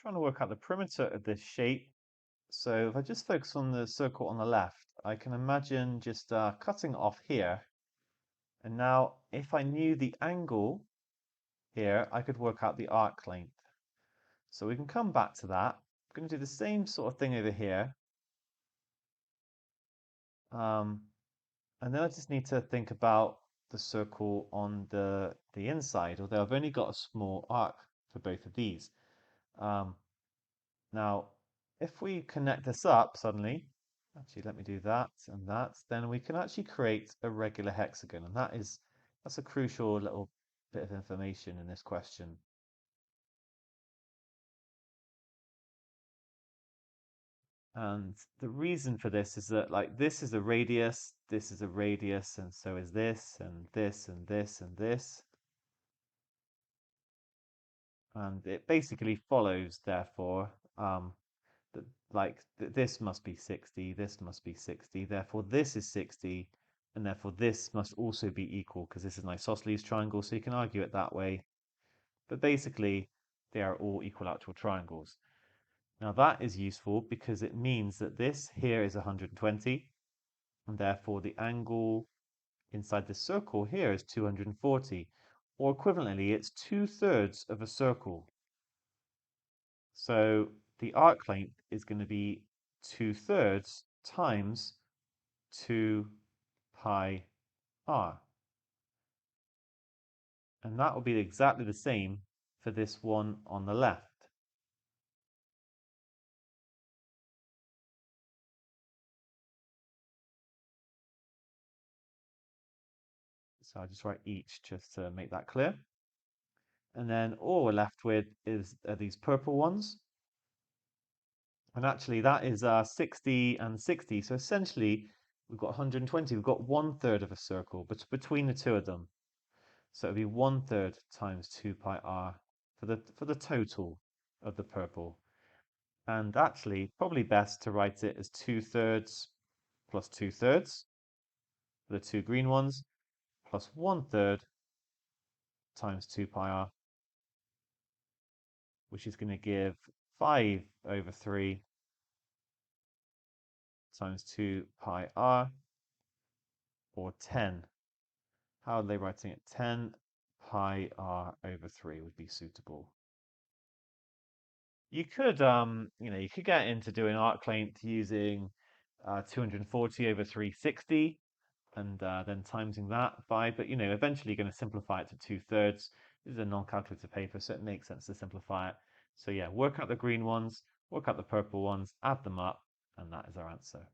trying to work out the perimeter of this shape. So if I just focus on the circle on the left, I can imagine just cutting off here. And now if I knew the angle here, I could work out the arc length. So we can come back to that. I'm going to do the same sort of thing over here. And then I just need to think about the circle on the inside, although I've only got a small arc for both of these. Now, if we connect this up suddenly, actually let me do that and that, then we can actually create a regular hexagon, and that's a crucial little bit of information in this question. And the reason for this is that like this is a radius, and so is this, and this, and this, and this. And it basically follows, therefore, that this must be 60, this must be 60, therefore this is 60, and therefore this must also be equal because this is an isosceles triangle, so you can argue it that way. But basically, they are all equilateral triangles. Now that is useful because it means that this here is 120, and therefore the angle inside the circle here is 240, or equivalently, it's 2/3 of a circle. So the arc length is going to be 2/3 times 2 pi r. And that will be exactly the same for this one on the left. So I just write each just to make that clear. And then all we're left with are these purple ones. And actually that is 60 and 60. So essentially we've got 120. We've got 1/3 of a circle between the two of them. So it'd be 1/3 times 2 pi r for the total of the purple. And actually, probably best to write it as 2/3 plus 2/3 for the two green ones, plus 1/3 times 2 pi r, which is going to give 5/3 times 2 pi r, or 10. How are they writing it? 10 pi r/3 would be suitable. You could, you could get into doing arc length using 240/360 and then timesing that by, but eventually you're going to simplify it to 2/3. This is a non-calculator paper, so it makes sense to simplify it. So yeah, work out the green ones, work out the purple ones, add them up, and that is our answer.